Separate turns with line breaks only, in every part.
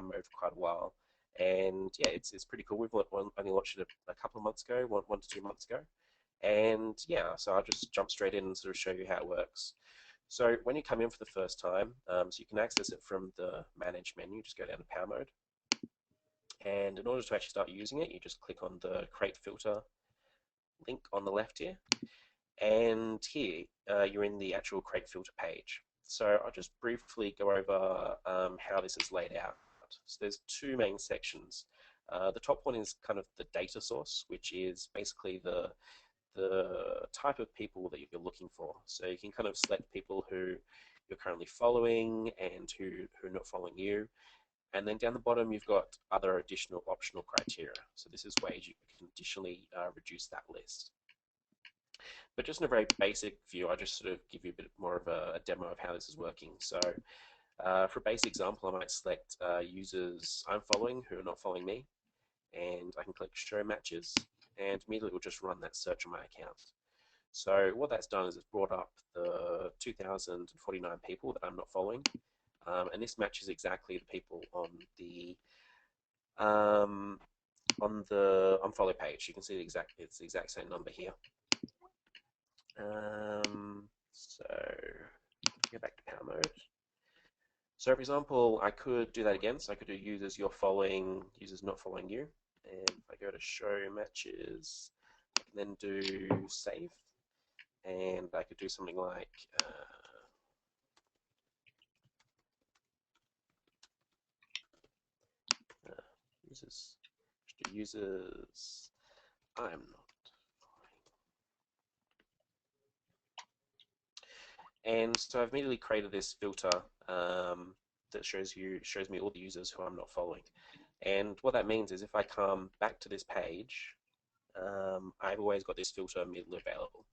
mode for quite a while. And yeah, it's pretty cool. We've only launched it a couple of months ago, one to 2 months ago. And yeah, so I'll just jump straight in and sort of show you how it works. So when you come in for the first time, so you can access it from the Manage menu, just go down to Power Mode. And in order to actually start using it, you just click on the Create Filter link on the left here. And here, you're in the actual Create Filter page. So I'll just briefly go over how this is laid out. So there's two main sections. The top one is kind of the data source, which is basically the type of people that you're looking for. So you can kind of select people who you're currently following and who are not following you. And then down the bottom, you've got other additional optional criteria. So this is ways you can additionally reduce that list. But just in a very basic view, I'll just sort of give you a bit more of a demo of how this is working. So for a basic example, I might select users I'm following who are not following me, and I can click Show Matches, and immediately it will just run that search on my account. So what that's done is it's brought up the 2,049 people that I'm not following, and this matches exactly the people on the unfollow page. You can see it's the exact same number here. So go back to Power Mode. So for example, I could do that again. So I could do users you're following, users not following you. And if I go to Show Matches, I can then do Save. And I could do something like users I'm not. And so I've immediately created this filter that shows me all the users who I'm not following. And what that means is if I come back to this page, I've always got this filter immediately available.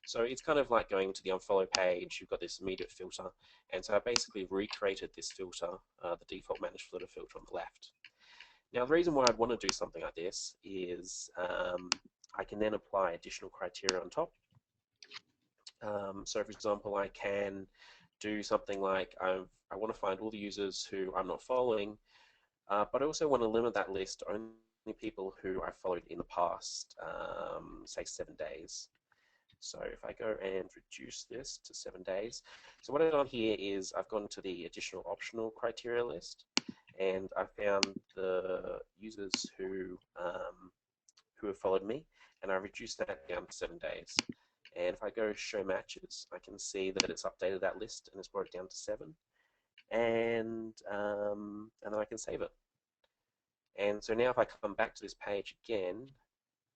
So it's kind of like going to the unfollow page, you've got this immediate filter. And so I basically recreated this filter, the default ManageFlitter filter on the left. Now the reason why I'd want to do something like this is I can then apply additional criteria on top. So for example, I can do something like I want to find all the users who I'm not following, but I also want to limit that list to only people who I followed in the past, say 7 days. So if I go and reduce this to 7 days, so what I've done here is I've gone to the additional optional criteria list, and I found the users who have followed me, and I reduced that down to 7 days. And if I go Show Matches, I can see that it's updated that list and it's brought it down to 7. And then I can save it. And so now if I come back to this page again,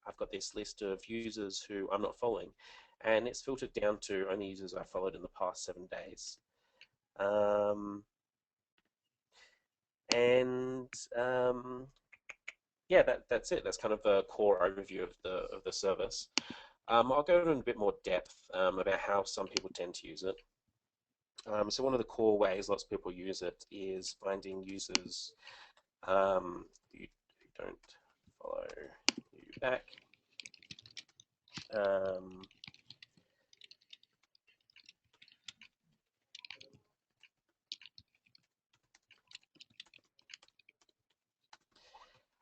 I've got this list of users who I'm not following, and it's filtered down to only users I followed in the past 7 days. Yeah, that's it. That's kind of a core overview of the service. I'll go into a bit more depth about how some people tend to use it. So one of the core ways lots of people use it is finding users who don't follow you back.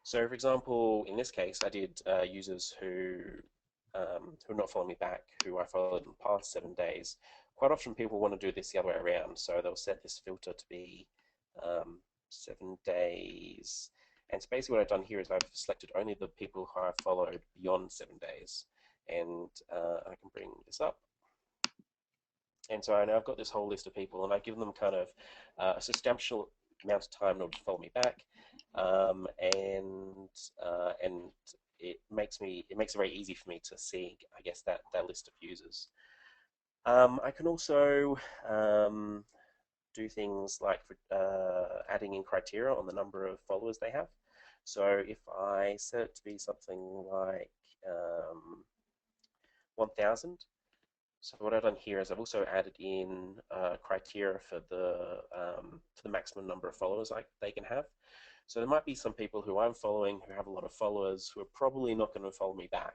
So for example, in this case, I did users who are not following me back, who I followed in the past 7 days. Quite often people want to do this the other way around, so they'll set this filter to be 7 days. And so basically what I've done here is I've selected only the people who I've followed beyond 7 days. And I can bring this up. And so now I've got this whole list of people, and I've given them kind of a substantial amount of time in order to follow me back. And it makes it very easy for me to see, I guess, that list of users. I can also do things like adding in criteria on the number of followers they have. So if I set it to be something like 1,000, so what I've done here is I've also added in criteria for the maximum number of followers they can have. So there might be some people who I'm following who have a lot of followers who are probably not going to follow me back.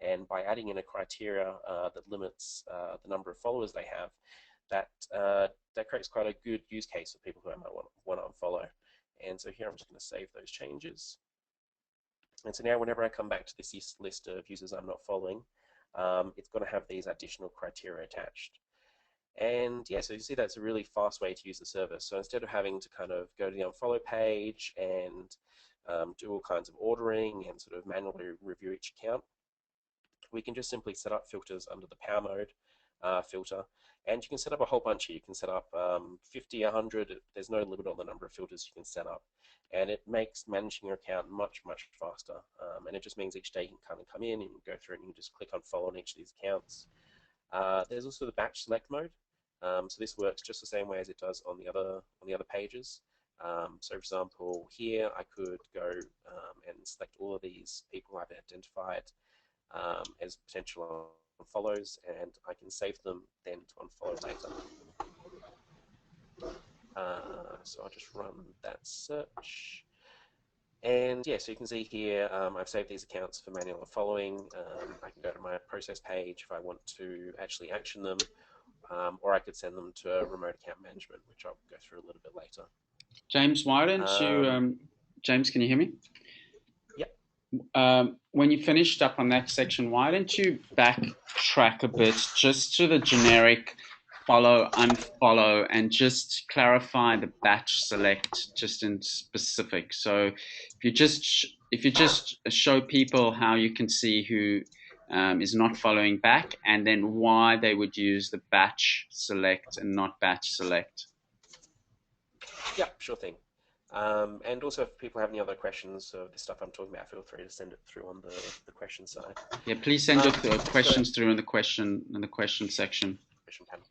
And by adding in a criteria that limits the number of followers they have, that creates quite a good use case for people who I might want to unfollow. And so here I'm just going to save those changes. And so now whenever I come back to this list of users I'm not following, it's going to have these additional criteria attached. And yeah, so you see that's a really fast way to use the service. So instead of having to kind of go to the unfollow page and do all kinds of ordering and sort of manually review each account, we can just simply set up filters under the power mode filter, and you can set up a whole bunch here. You can set up 50, 100, there's no limit on the number of filters you can set up, and it makes managing your account much, much faster, and it just means each day you can kind of come in and you can go through and you can just click on follow on each of these accounts. There's also the batch select mode. So this works just the same way as it does on the other pages. So for example, here I could go and select all of these people I've identified as potential unfollows, and I can save them then to unfollow later. So I'll just run that search. And yeah, so you can see here, I've saved these accounts for manual unfollowing. I can go to my process page if I want to actually action them, or I could send them to remote account management, which I'll go through a little bit later.
James, why don't you, James, can you hear me?
Yep.
When you finished up on that section, why don't you backtrack a bit just to the generic follow, unfollow, and just clarify the batch select just in specific. So if you just show people how you can see who is not following back, and then why they would use the batch select and not batch select.
Yeah, sure thing. And also, if people have any other questions of the stuff I'm talking about, feel free to send it through on the question side.
Yeah, please send your questions through in the question section.
Question panel.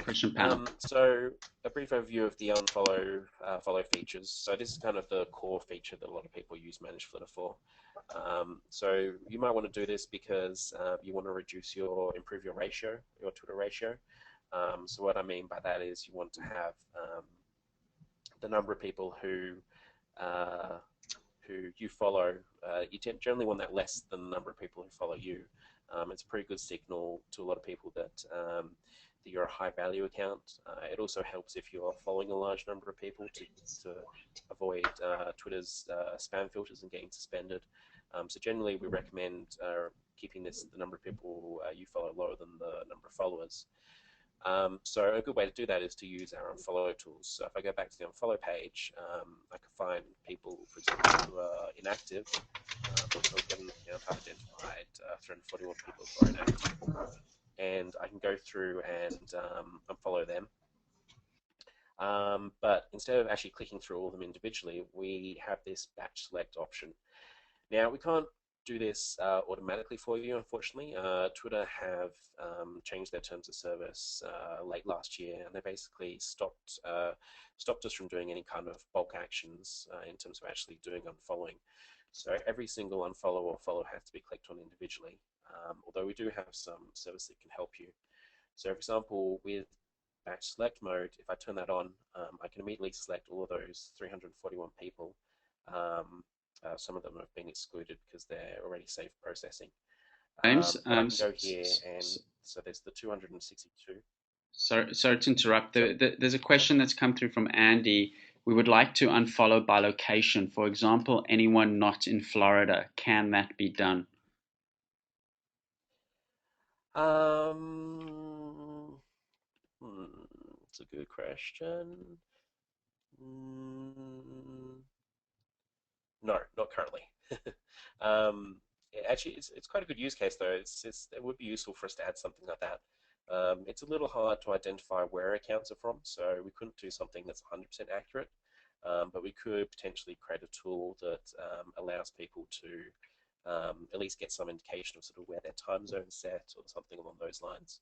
Question panel.
So a brief overview of the unfollow follow features. So this is kind of the core feature that a lot of people use ManageFlitter for. So you might want to do this because you want to improve your ratio, your Twitter ratio. So what I mean by that is you want to have the number of people who you follow. You generally want that less than the number of people who follow you. It's a pretty good signal to a lot of people that you're a high value account. It also helps if you're following a large number of people to avoid Twitter's spam filters and getting suspended. So generally we recommend keeping the number of people you follow lower than the number of followers. So a good way to do that is to use our unfollow tools. So if I go back to the unfollow page, I can find people, for example, who are inactive. I've identified 341 people who are inactive, and I can go through and unfollow them. But instead of actually clicking through all of them individually, we have this batch select option. Now we can't do this automatically for you, unfortunately. Twitter have changed their terms of service late last year, and they basically stopped us from doing any kind of bulk actions in terms of actually doing unfollowing. So every single unfollow or follow has to be clicked on individually, although we do have some service that can help you. So for example, with batch select mode, if I turn that on, I can immediately select all of those 341 people. Some of them have been excluded because they're already safe processing.
James,
I can go here, and so there's the 262.
Sorry to interrupt. There's a question that's come through from Andy. We would like to unfollow by location. For example, anyone not in Florida. Can that be done?
It's a good question. No, not currently. Actually, it's quite a good use case though. It would be useful for us to add something like that. It's a little hard to identify where accounts are from, so we couldn't do something that's 100% accurate, but we could potentially create a tool that allows people to at least get some indication of sort of where their time zone is set or something along those lines.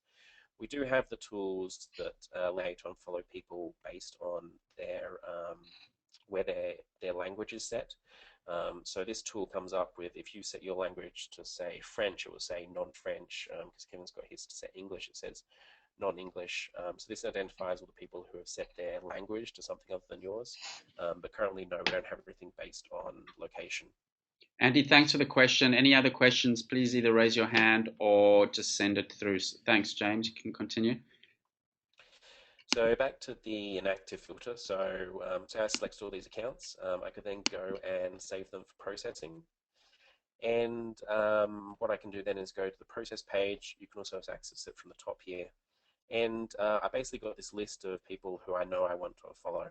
We do have the tools that allow you to unfollow people based on where their language is set. So this tool comes up with, if you set your language to say French, it will say non-French, because Kevin's got his to set English, it says non-English. So this identifies all the people who have set their language to something other than yours. But currently, no, we don't have everything based on location.
Andy, thanks for the question. Any other questions, please either raise your hand or just send it through. Thanks, James. You can continue.
So back to the inactive filter. So, so I select all these accounts. I could then go and save them for processing. And what I can do then is go to the process page. You can also access it from the top here. And I basically got this list of people who I know I want to follow.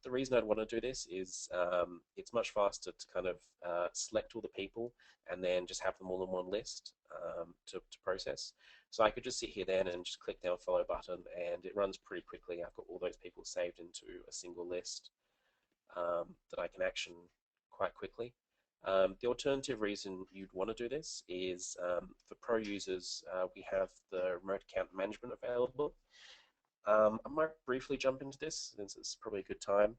The reason I'd want to do this is it's much faster to kind of select all the people and then just have them all in one list to process. So I could just sit here then and just click the unfollow button, and it runs pretty quickly. I've got all those people saved into a single list that I can action quite quickly. The alternative reason you'd want to do this is for pro users, we have the remote account management available. I might briefly jump into this since it's probably a good time.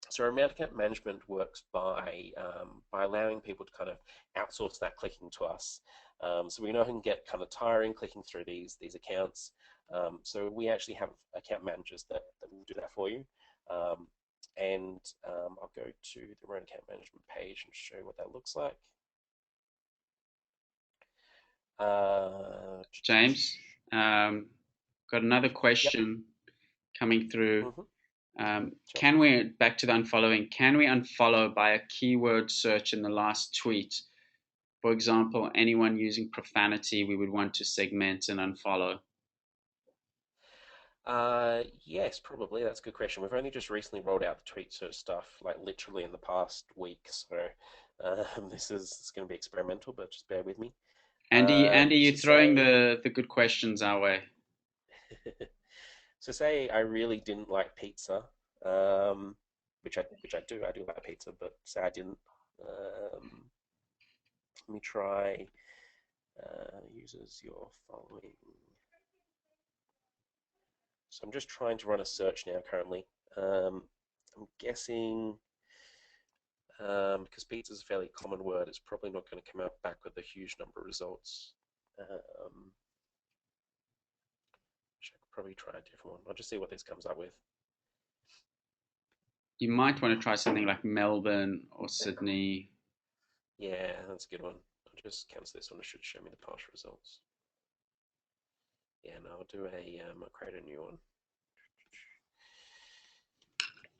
So remote account management works by allowing people to kind of outsource that clicking to us. So we know it can get kind of tiring clicking through these accounts. So we actually have account managers that will do that for you. And I'll go to the remote account management page and show you what that looks like.
James, got another question coming through.
Sure.
Can we, back to the unfollowing, can we unfollow by a keyword search in the last tweet? For example, anyone using profanity, we would want to segment and unfollow.
Yes, probably. That's a good question. We've only just recently rolled out the tweet search stuff, like literally in the past week. So this is going to be experimental, but just bear with me.
Andy, you're throwing
say,
the good questions our way.
So say I really didn't like pizza, which I do. I do like pizza, but say I didn't. Let me try users you're following. So I'm just trying to run a search now currently. I'm guessing because pizza is a fairly common word, it's probably not going to come out back with a huge number of results. I could probably try a different one. I'll just see what this comes up with.
You might want to try something like Melbourne or Sydney.
Yeah, that's a good one. I'll just cancel this one. It should show me the partial results. Yeah, no, I'll do I'll create a new one.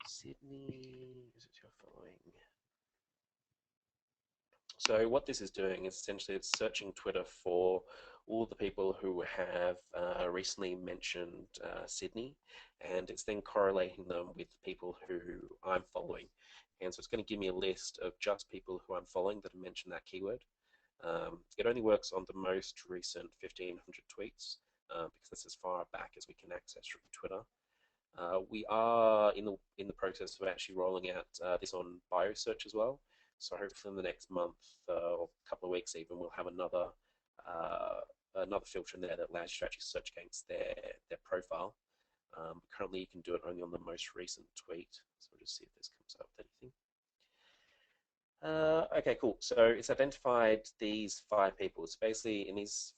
Sydney, is it your following? So what this is doing is essentially it's searching Twitter for all the people who have recently mentioned Sydney, and it's then correlating them with people who I'm following. And so it's going to give me a list of just people who I'm following that have mentioned that keyword. It only works on the most recent 1,500 tweets because that's as far back as we can access from Twitter. We are in the process of actually rolling out this on BioSearch as well. So hopefully in the next month or a couple of weeks even, we'll have another filter in there that allows you to actually search against their profile. Currently you can do it only on the most recent tweet. So we'll just see if this comes up with anything. Okay, cool. So it's identified these 5 people. So basically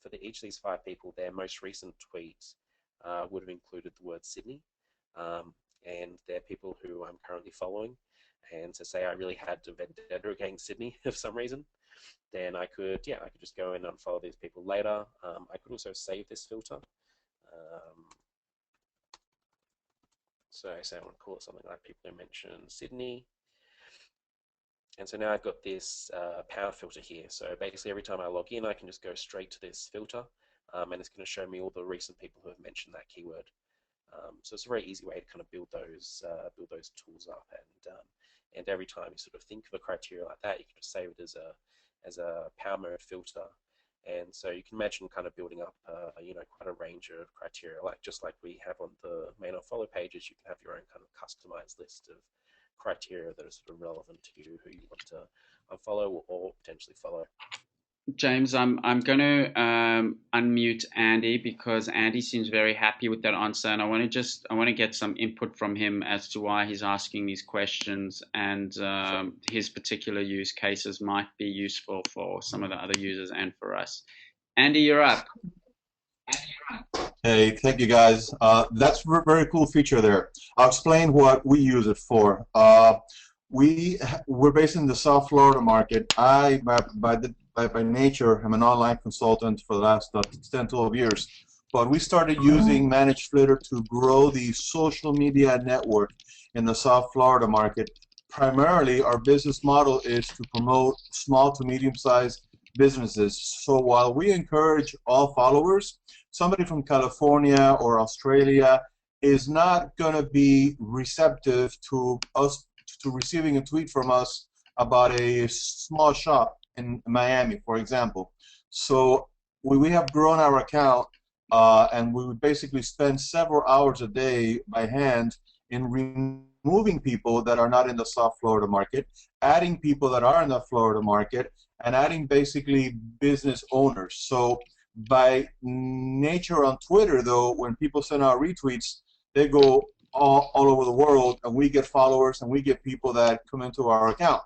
for each of these 5 people, their most recent tweet would have included the word Sydney. And they're people who I'm currently following. And to say I really had a vendetta against Sydney for some reason, then I could just go in and unfollow these people later. I could also save this filter. So say I want to call it something like people who mention Sydney. And so now I've got this power filter here. So basically every time I log in, I can just go straight to this filter, and it's going to show me all the recent people who have mentioned that keyword. So it's a very easy way to kind of build those tools up, and every time you sort of think of a criteria like that, you can just save it as a power mode filter, and so you can imagine kind of building up quite a range of criteria, just like we have on the main Nofollow pages. You can have your own kind of customized list of criteria that are sort of relevant to you, who you want to unfollow or potentially follow.
James, I'm going to unmute Andy because Andy seems very happy with that answer, and I want to get some input from him as to why he's asking these questions, and
Sure.
his particular use cases might be useful for some of the other users and for us. Andy, you're up.
Hey, thank you guys. That's a very cool feature there. I'll explain what we use it for. We're based in the South Florida market. I, by nature, am an online consultant for the last 10, 12 years. but we started using ManageFlitter to grow the social media network in the South Florida market. Primarily, our business model is to promote small to medium-sized businesses. So while we encourage all followers, somebody from California or Australia is not going to be receptive to us, to receiving a tweet from us about a small shop in Miami, for example. So we have grown our account, and we would basically spend several hours a day by hand in removing people that are not in the South Florida market, adding people that are in the Florida market, and adding basically business owners. So by nature on Twitter, though, when people send out retweets, they go all over the world, and we get followers, and we get people that come into our account.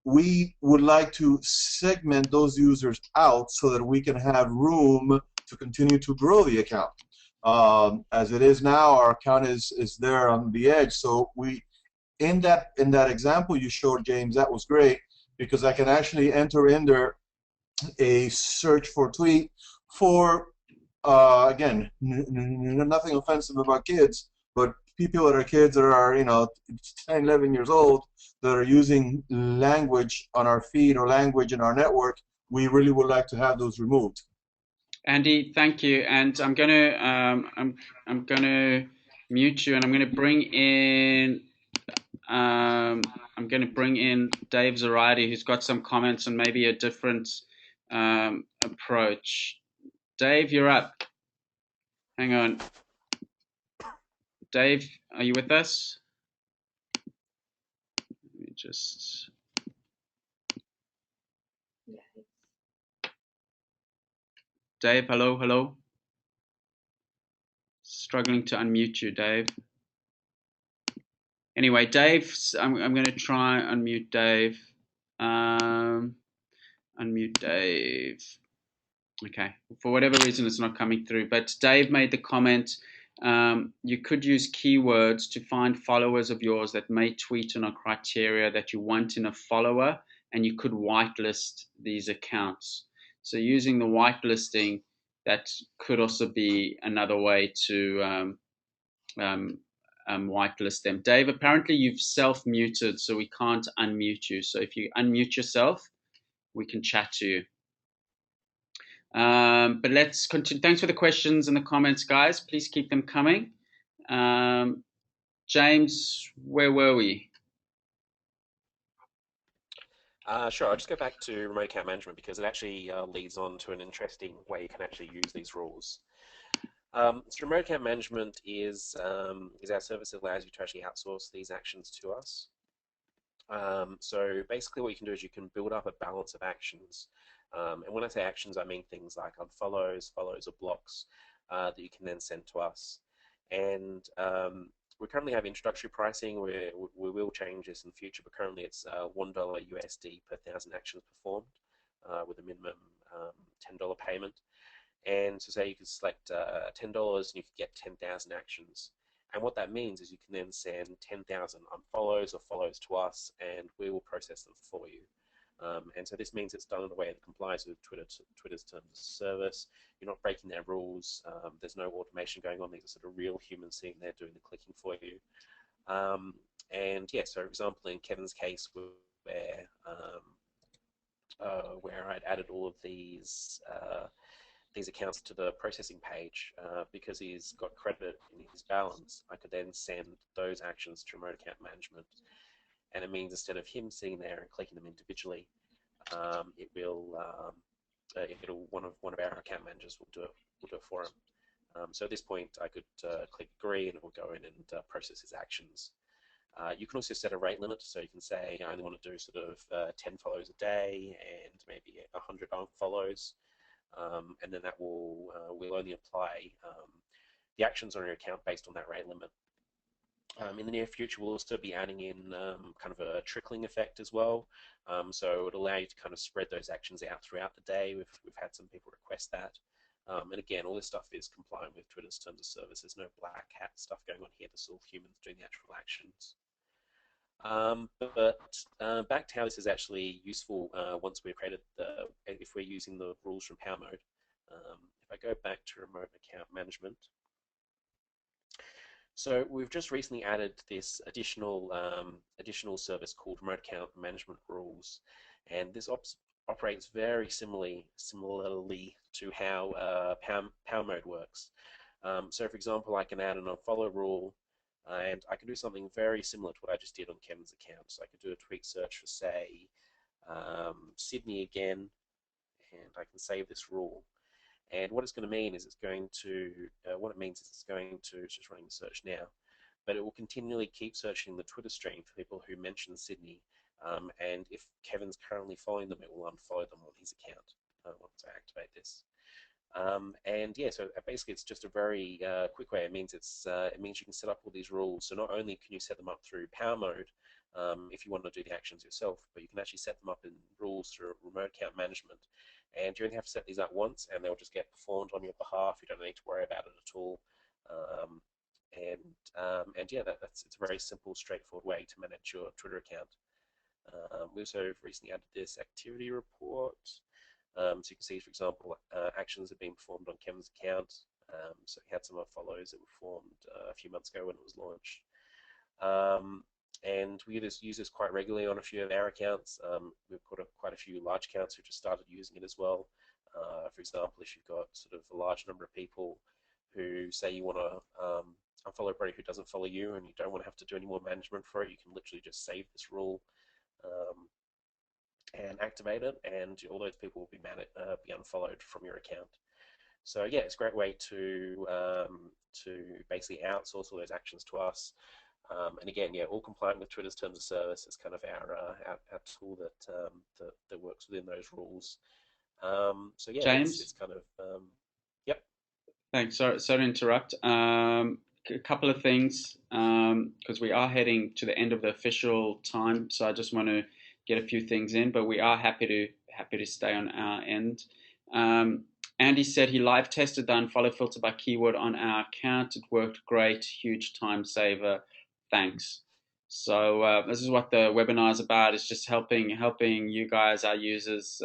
We would like to segment those users out so that we can have room to continue to grow the account. As it is now, our account is there on the edge. So we, in that example you showed, James, that was great, because I can actually enter in there a search for tweet for, again, nothing offensive about kids, but people that are kids that are, 10, 11 years old, that are using language on our feed or language in our network. We really would like to have those removed.
Andy, thank you. And I'm gonna mute you, and I'm gonna bring in Dave Zarati, who's got some comments and maybe a different approach. Dave, you're up. Hang on. Dave, are you with us? Let me just... Dave, hello, hello. Struggling to unmute you, Dave. Anyway, Dave, I'm going to try unmute Dave. Unmute Dave. Okay, for whatever reason, it's not coming through. But Dave made the comment, you could use keywords to find followers of yours that may tweet on a criteria that you want in a follower, and you could whitelist these accounts. So using the whitelisting, that could also be another way to whitelist them. Dave, apparently you've self-muted, so we can't unmute you. So if you unmute yourself, we can chat to you. But let's continue. Thanks for the questions and the comments, guys. Please keep them coming. James, where were we?
Sure, I'll just go back to remote account management because it actually leads on to an interesting way you can actually use these rules. So remote account management is our service that allows you to actually outsource these actions to us. So basically what you can do is you can build up a balance of actions. And when I say actions, I mean things like unfollows, follows, or blocks that you can then send to us. And we currently have introductory pricing. We will change this in the future, but currently it's $1 USD per 1,000 actions performed with a minimum $10 payment. And so say you could select $10 and you could get 10,000 actions. And what that means is you can then send 10,000 unfollows or follows to us, and we will process them for you. And so this means it's done in a way that complies with Twitter's terms of service. You're not breaking their rules. There's no automation going on. These are sort of real humans sitting there doing the clicking for you. And yeah, so for example, in Kevin's case, where I'd added all of these accounts to the processing page, because he's got credit in his balance, I could then send those actions to remote account management. And it means instead of him sitting there and clicking them individually, one of our account managers will do it for him. So at this point, I could click agree, and it will go in and process his actions. You can also set a rate limit, so you can say I only want to do sort of 10 follows a day and maybe 100 unfollows, and then that will only apply the actions on your account based on that rate limit. In the near future, we'll also be adding in kind of a trickling effect as well. So it'll allow you to kind of spread those actions out throughout the day. We've had some people request that. And again, all this stuff is compliant with Twitter's terms of service. There's no black hat stuff going on here. This is all humans doing the actual actions. But back to how this is actually useful once we've created if we're using the rules from Power Mode. if I go back to remote account management, so we've just recently added this additional service called Remote Account Management Rules, and this operates very similarly to how Power Mode works. So, for example, I can add an unfollow rule, and I can do something very similar to what I just did on Kevin's account. So I could do a tweak search for, say, Sydney again, and I can save this rule. And what it's going to mean is it's going to, just running the search now, but it will continually keep searching the Twitter stream for people who mention Sydney. And if Kevin's currently following them, it will unfollow them on his account once I activate this. And yeah, so basically it's just a very quick way. It means you can set up all these rules. So not only can you set them up through Power Mode if you want to do the actions yourself, but you can actually set them up in rules through remote account management. And you only have to set these up once, and they'll just get performed on your behalf. You don't need to worry about it at all. And yeah, it's a very simple, straightforward way to manage your Twitter account. We also recently added this activity report. So you can see, for example, actions have been performed on Kevin's account. So he had some follows that were formed a few months ago when it was launched. And we use this quite regularly on a few of our accounts. We've got quite a few large accounts who just started using it as well. For example, if you've got sort of a large number of people who say you want to unfollow everybody who doesn't follow you and you don't want to have to do any more management for it, you can literally just save this rule and activate it, and all those people will be unfollowed from your account. So yeah, it's a great way to basically outsource all those actions to us. And again, yeah, all compliant with Twitter's terms of service is kind of our tool that works within those rules. So yeah,
James?
it's kind of yep.
Thanks. Sorry to interrupt. A couple of things, because we are heading to the end of the official time, so I just want to get a few things in, but we are happy to stay on our end. Andy said he live tested the unfollow filter by keyword on our account. It worked great, huge time saver. Thanks. So this is what the webinar is about. It's just helping you guys, our users,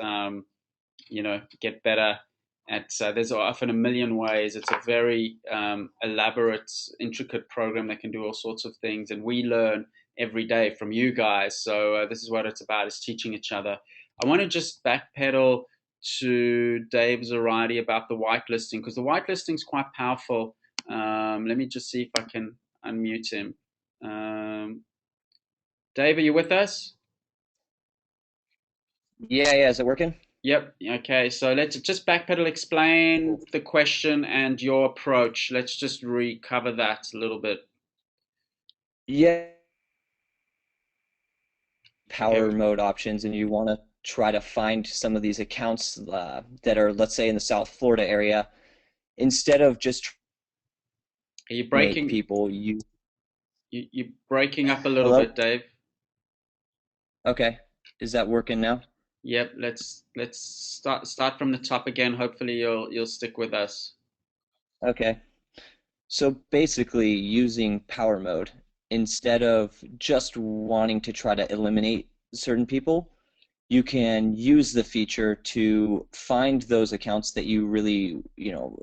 get better at. There's often a million ways. It's a very elaborate, intricate program that can do all sorts of things, and we learn every day from you guys. So this is what it's about, is teaching each other. I want to just backpedal to Dave Zarati about the whitelisting, because the whitelisting is quite powerful. Let me just see if I can unmute him. Dave, are you with us?
Yeah. Is it working?
Yep. Okay. So let's just backpedal, explain the question and your approach. Let's just recover that a little bit.
Yeah. Power mode options, and you want to try to find some of these accounts that are, let's say, in the South Florida area. Instead of just
Are you breaking
people,
you're breaking up a little bit, Dave.
Okay. Is that working now?
Yep. Let's start from the top again. Hopefully you'll stick with us.
Okay. So basically, using power mode, instead of just wanting to try to eliminate certain people, you can use the feature to find those accounts that you really,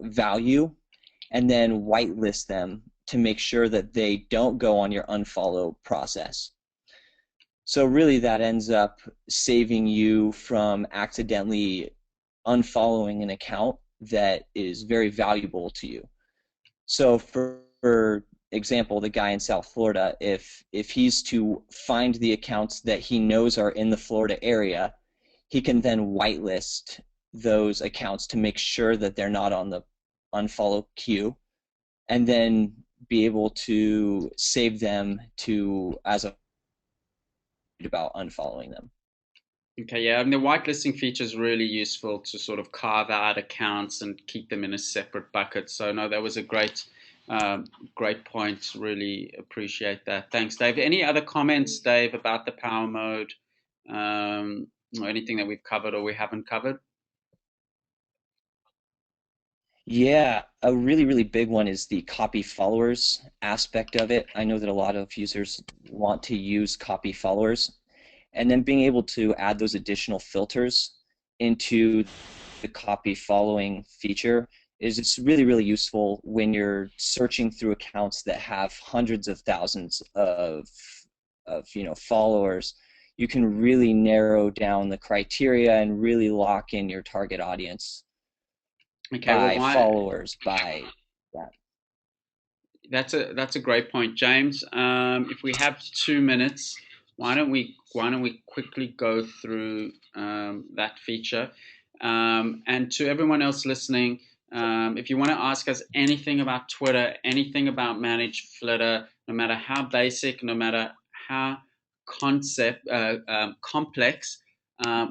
value, and then whitelist them to make sure that they don't go on your unfollow process. So really that ends up saving you from accidentally unfollowing an account that is very valuable to you. So for example, the guy in South Florida, if he's to find the accounts that he knows are in the Florida area, he can then whitelist those accounts to make sure that they're not on the unfollow queue, and then be able to save them as a about unfollowing them.
Okay, yeah, and the whitelisting feature is really useful to sort of carve out accounts and keep them in a separate bucket. So no, that was a great point. Really appreciate that. Thanks, Dave. Any other comments, Dave, about the power mode, or anything that we've covered or we haven't covered?
Yeah, a really, really big one is the copy followers aspect of it. I know that a lot of users want to use copy followers, and then being able to add those additional filters into the copy following feature is it's really, really useful when you're searching through accounts that have hundreds of thousands of followers. You can really narrow down the criteria and really lock in your target audience by followers, by that.
That's a great point, James. If we have 2 minutes, why don't we quickly go through that feature? And to everyone else listening, if you want to ask us anything about Twitter, anything about ManageFlitter, no matter how basic, no matter how complex,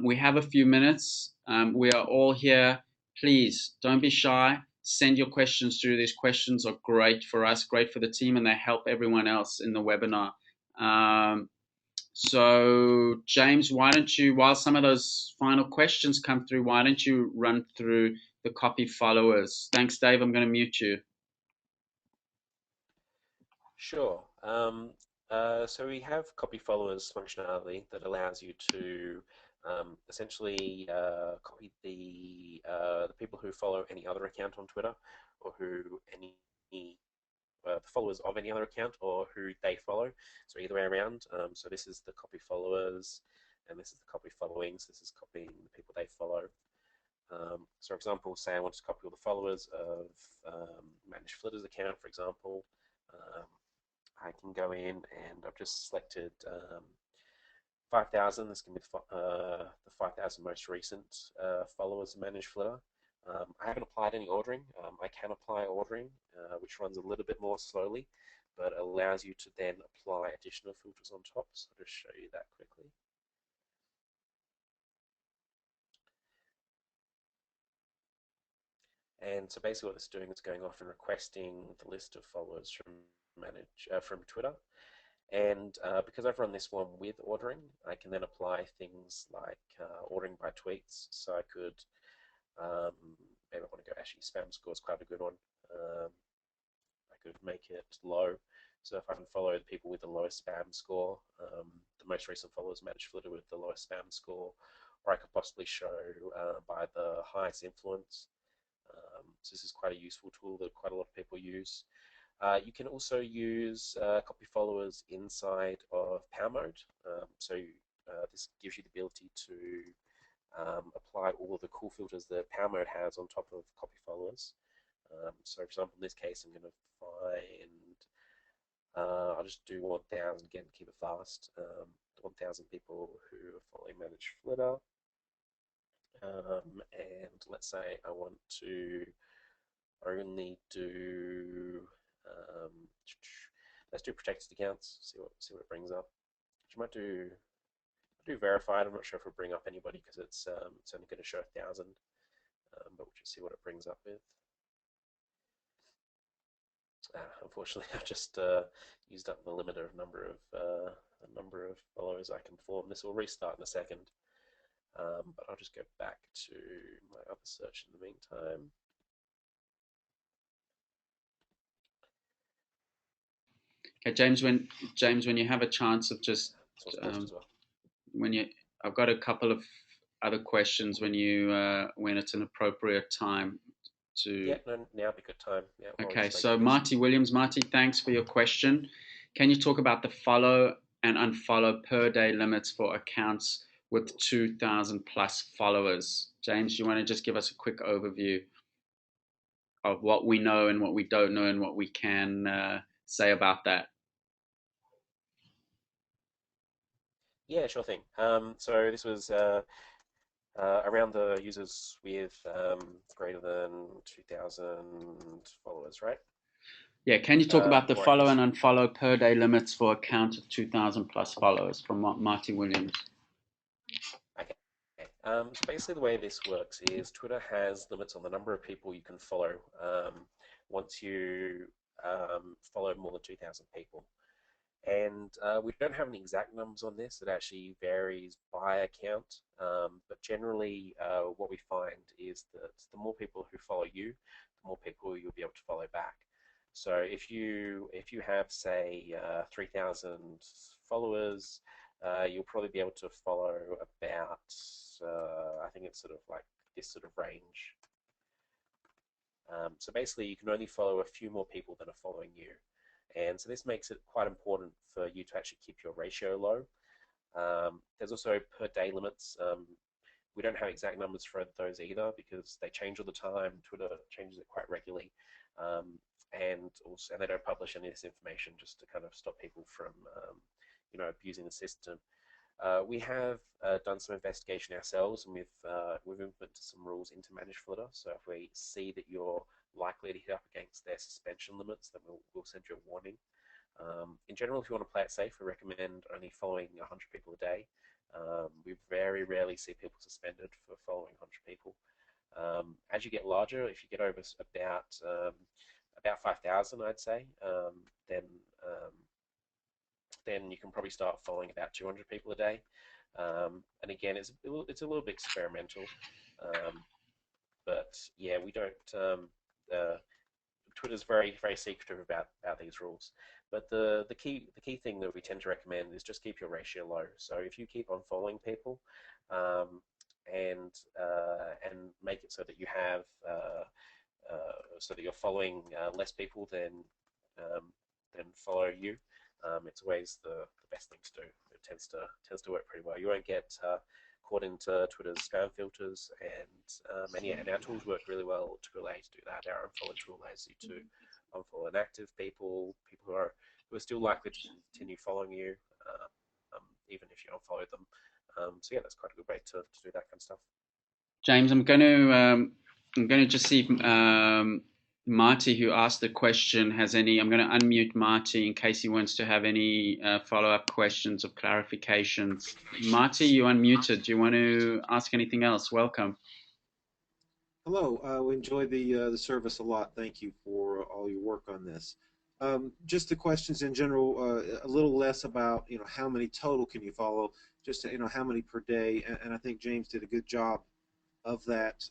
we have a few minutes. We are all here. Please don't be shy. Send your questions through. These questions are great for us, great for the team, and they help everyone else in the webinar. So, James, why don't you, while some of those final questions come through, why don't you run through the copy followers? Thanks, Dave. I'm going to mute you.
Sure. So we have copy followers functionality that allows you to essentially copy the people who follow any other account on Twitter, or who the followers of any other account, or who they follow. So either way around. So this is the copy followers, and this is the copy followings. This is copying the people they follow. So for example, say I want to copy all the followers of ManageFlitter's account, for example. I can go in and I've just selected 5,000. This can be the 5,000 most recent followers of ManageFlitter. I haven't applied any ordering. I can apply ordering, which runs a little bit more slowly, but allows you to then apply additional filters on top. So I'll just show you that quickly. And so basically what it's doing is going off and requesting the list of followers from Twitter. And because I've run this one with ordering, I can then apply things like ordering by tweets. So I could, maybe I want to go, actually spam score is quite a good one. I could make it low. So if I can follow the people with the lowest spam score, the most recent followers ManageFlitter with the lowest spam score, or I could possibly show by the highest influence. So this is quite a useful tool that quite a lot of people use. You can also use copy followers inside of Power Mode. This gives you the ability to apply all of the cool filters that Power Mode has on top of copy followers. So for example, in this case, I'm going to find, I'll just do 1,000 again, keep it fast. 1,000 people who are following ManageFlitter. And let's say I want to only do, let's do protected accounts, see what it brings up. You might do verified. I'm not sure if it'll bring up anybody because it's only going to show 1,000, but we'll just see what it brings up with. Unfortunately, I've just used up the limiter number of followers I can form. This will restart in a second. But I'll just go back to my other search in the meantime.
Okay, James, when you have a chance of just I've got a couple of other questions when it's an appropriate time to.
Yeah, no, now'd be a good time. Yeah.
Okay, so Marty Williams, thanks for your question. Can you talk about the follow and unfollow per day limits for accounts with 2,000 plus followers? James, you want to just give us a quick overview of what we know and what we don't know and what we can say about that?
Yeah, sure thing. So this was around the users with greater than 2,000 followers, right?
Yeah, can you talk about the follow and unfollow per day limits for accounts of 2,000 plus followers from Marty Williams?
Okay. So basically the way this works is Twitter has limits on the number of people you can follow once you follow more than 2,000 people. And we don't have any exact numbers on this. It actually varies by account. But generally, what we find is that the more people who follow you, the more people you'll be able to follow back. So if you have, say, 3,000 followers, you'll probably be able to follow about, I think it's sort of like this sort of range. So basically, you can only follow a few more people that are following you. And so this makes it quite important for you to actually keep your ratio low. There's also per day limits. We don't have exact numbers for those either because they change all the time. Twitter changes it quite regularly. And they don't publish any of this information just to kind of stop people from abusing the system. We have done some investigation ourselves, and we've implemented some rules into ManageFlitter. So if we see that you're likely to hit up against their suspension limits, then we'll send you a warning. In general, if you want to play it safe, we recommend only following 100 people a day. We very rarely see people suspended for following 100 people. As you get larger, if you get over about 5,000, I'd say, then you can probably start following about 200 people a day. And again, it's a little bit experimental, but yeah, we don't. Twitter's very secretive about these rules. But the key thing that we tend to recommend is just keep your ratio low. So if you keep on following people, and make it so that you have so that you're following less people than follow you, it's always the best thing to do. It tends to work pretty well. You won't get caught into Twitter's spam filters, and our tools work really well to allow you to do that. Our unfollow tool allows you to unfollow inactive people who are still likely to continue following you, even if you unfollow them. So yeah, that's quite a good way to do that kind of stuff.
James, I'm going to just see if Marty, who asked the question, has any. I'm going to unmute Marty in case he wants to have any follow-up questions or clarifications. Marty, you unmuted. Do you want to ask anything else? Welcome.
Hello. We enjoyed the service a lot. Thank you for all your work on this. Just the questions in general, a little less about how many total can you follow, just how many per day, and I think James did a good job of that.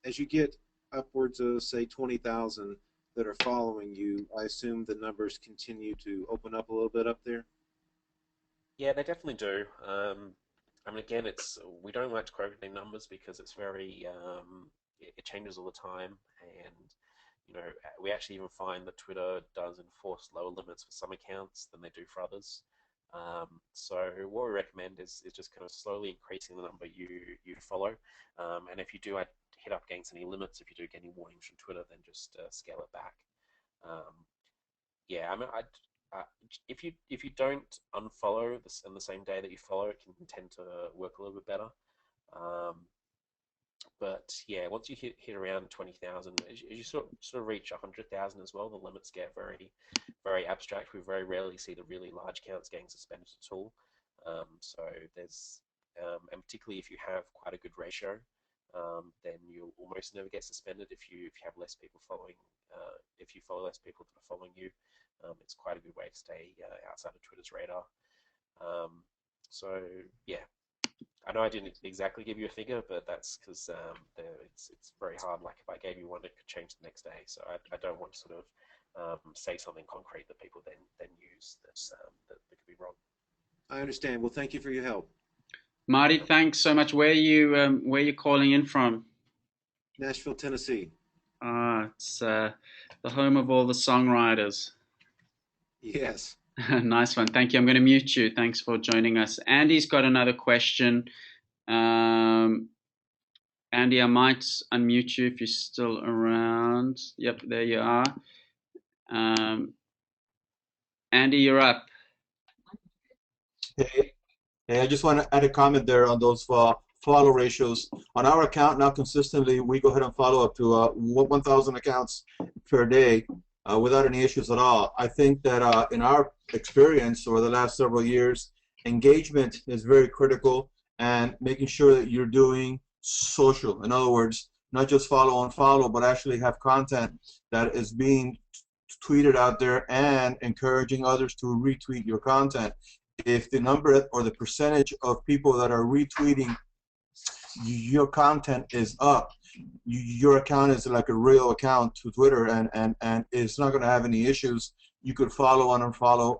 As you get upwards of say 20,000 that are following you, I assume the numbers continue to open up a little bit up there.
Yeah, they definitely do. I mean, again, we don't like to quote any numbers because it's very it changes all the time, and we actually even find that Twitter does enforce lower limits for some accounts than they do for others. So what we recommend is just kind of slowly increasing the number you follow, and if you do hit up against any limits, if you do get any warnings from Twitter, then just scale it back. Yeah, I mean, if you don't unfollow on the same day that you follow, it can tend to work a little bit better. But yeah, once you hit around 20,000, as you sort of reach 100,000 as well, the limits get very abstract. We very rarely see the really large accounts getting suspended at all. So there's, and particularly if you have quite a good ratio, then you'll almost never get suspended if you have less people following. If you follow less people that are following you, it's quite a good way to stay outside of Twitter's radar. So yeah. I know I didn't exactly give you a figure, but that's because it's very hard. Like if I gave you one, it could change the next day. So I don't want to sort of say something concrete that people then use that could be wrong.
I understand. Well, thank you for your help.
Marty, thanks so much. Where are you calling in from?
Nashville, Tennessee.
It's the home of all the songwriters.
Yes.
Nice one. Thank you. I'm going to mute you. Thanks for joining us. Andy's got another question. Andy, I might unmute you if you're still around. Yep, there you are. Andy, you're up.
Hey, I just want to add a comment there on those follow ratios. On our account now, consistently, we go ahead and follow up to 1,000 accounts per day without any issues at all. I think that in our experience over the last several years, engagement is very critical, and making sure that you're doing social. In other words, not just follow and follow, but actually have content that is being tweeted out there and encouraging others to retweet your content. If the number or the percentage of people that are retweeting your content is up, your account is like a real account to Twitter, and it's not going to have any issues. You could follow and unfollow,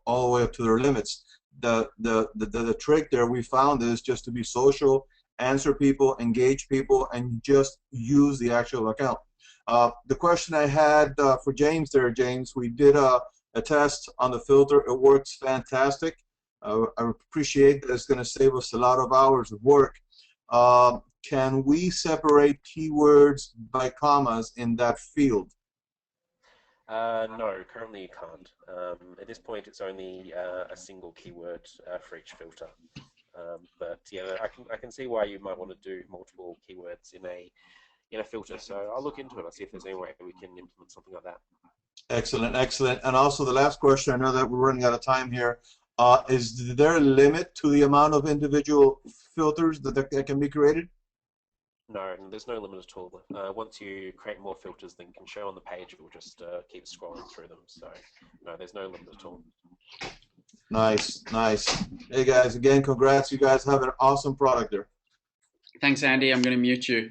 all the way up to their limits. The trick there we found is just to be social, answer people, engage people, and just use the actual account. The question I had for James there, James, we did a test on the filter. It works fantastic. I appreciate that it's going to save us a lot of hours of work. Can we separate keywords by commas in that field?
No, currently you can't. At this point, it's only a single keyword for each filter. But yeah, I can see why you might want to do multiple keywords in a filter. So I'll look into it. I'll see if there's any way we can implement something like that.
Excellent, excellent. And also the last question, I know that we're running out of time here. Is there a limit to the amount of individual filters that can be created?
No, there's no limit at all. Once you create more filters than can show on the page, it will just keep scrolling through them. So no, there's no limit at all.
Nice, nice. Hey guys, again, congrats. You guys have an awesome product there.
Thanks, Andy. I'm going to mute you.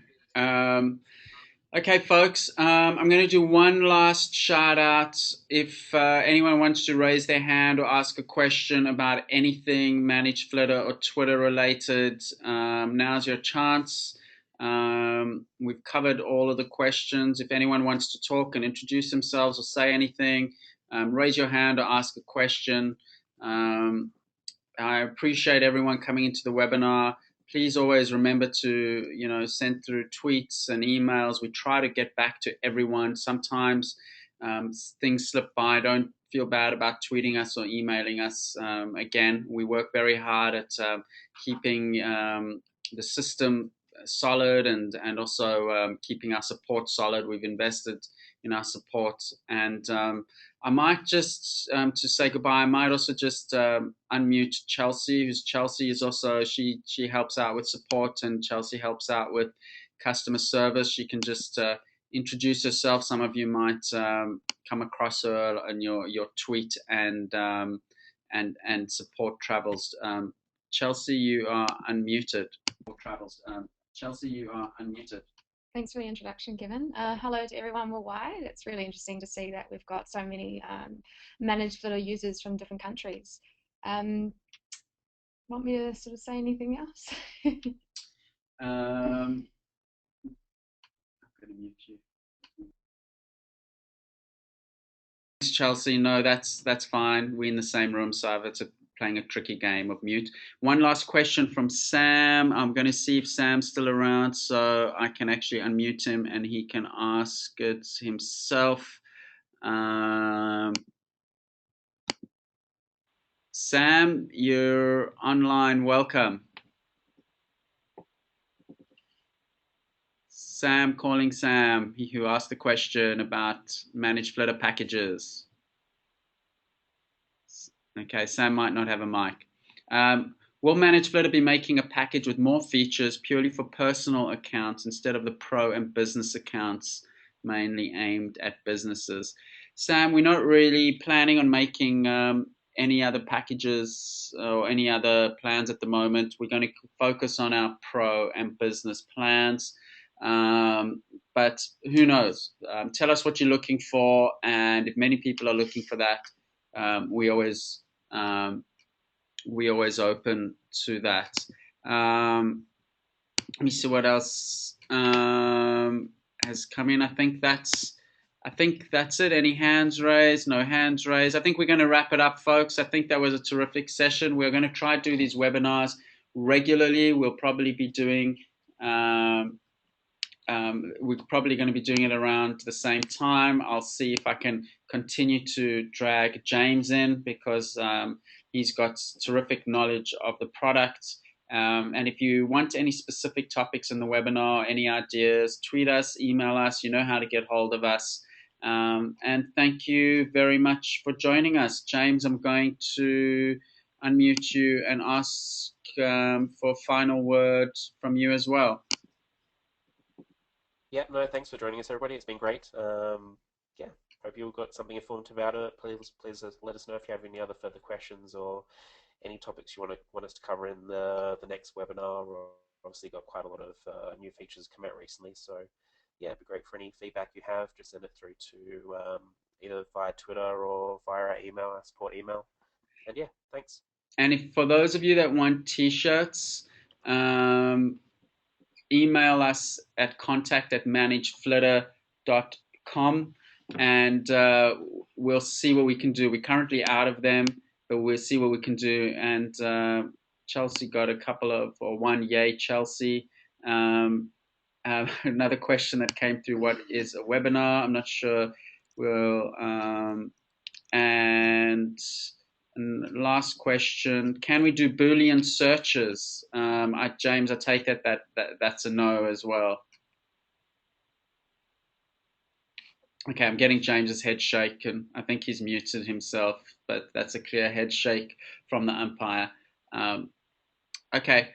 Okay, folks, I'm going to do one last shout out. If anyone wants to raise their hand or ask a question about anything ManageFlitter or Twitter related, now's your chance. We've covered all of the questions. If anyone wants to talk and introduce themselves or say anything, raise your hand or ask a question. I appreciate everyone coming into the webinar. Please always remember to, send through tweets and emails. We try to get back to everyone. Sometimes things slip by. Don't feel bad about tweeting us or emailing us. Again, we work very hard at keeping the system solid and also keeping our support solid. We've invested in our support, and I might just to say goodbye. I might also just unmute Chelsea. Chelsea is also she helps out with support, and Chelsea helps out with customer service. She can just introduce herself. Some of you might come across her in your tweet and support travels. Chelsea, you are unmuted. Chelsea, you are unmuted.
Thanks for the introduction, Kevin. Hello to everyone worldwide. It's really interesting to see that we've got so many ManageFlitter users from different countries. Want me to sort of say anything else?
I'm going to mute you. Thanks, Chelsea. No, that's fine. We're in the same room, so it's playing a tricky game of mute. One last question from Sam. I'm going to see if Sam's still around so I can actually unmute him and he can ask it himself. Sam, you're online. Welcome. Sam, calling Sam, who asked the question about ManageFlitter packages. Okay, Sam might not have a mic. Will ManageFlitter be making a package with more features purely for personal accounts instead of the pro and business accounts mainly aimed at businesses? Sam, we're not really planning on making any other packages or any other plans at the moment. We're going to focus on our pro and business plans. But who knows? Tell us what you're looking for, and if many people are looking for that, we always open to that. Let me see what else has come in. I think that's it. Any hands raised? No hands raised. I think we're going to wrap it up, folks. I think that was a terrific session. We're going to try to do these webinars regularly. We'll probably be doing we're probably going to be doing it around the same time. I'll see if I can continue to drag James in because he's got terrific knowledge of the product. And if you want any specific topics in the webinar, any ideas, tweet us, email us. You know how to get hold of us. And thank you very much for joining us. James, I'm going to unmute you and ask for a final word from you as well.
Yeah, no, thanks for joining us, everybody. It's been great. Yeah, hope you all got something informative out of it. Please let us know if you have any other further questions or any topics you want us to cover in the next webinar. Or obviously got quite a lot of new features come out recently, so yeah, it'd be great for any feedback you have. Just send it through to either via Twitter or via our email, our support email. And yeah, thanks.
And if for those of you that want t-shirts, email us at contact@manageflitter.com manageflitter.com, and we'll see what we can do. We're currently out of them, but we'll see what we can do. And Chelsea got a couple of, or one, yay, Chelsea. Another question that came through, what is a webinar? I'm not sure. And last question, can we do Boolean searches? James, I take that's a no as well. Okay, I'm getting James's head shaken. I think he's muted himself, but that's a clear head shake from the umpire. Okay.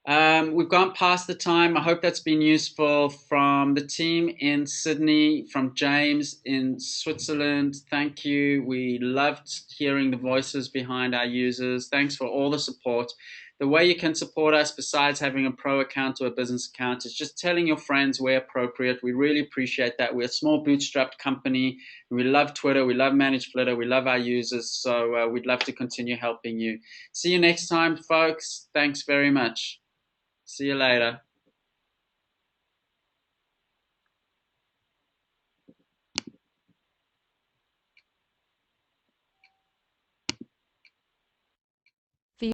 We've gone past the time. I hope that's been useful. From the team in Sydney, from James in Switzerland, thank you. We loved hearing the voices behind our users. Thanks for all the support. The way you can support us, besides having a pro account or a business account, is just telling your friends where appropriate. We really appreciate that. We're a small bootstrapped company. We love Twitter. We love ManageFlitter. We love our users. So we'd love to continue helping you. See you next time, folks. Thanks very much. See you later.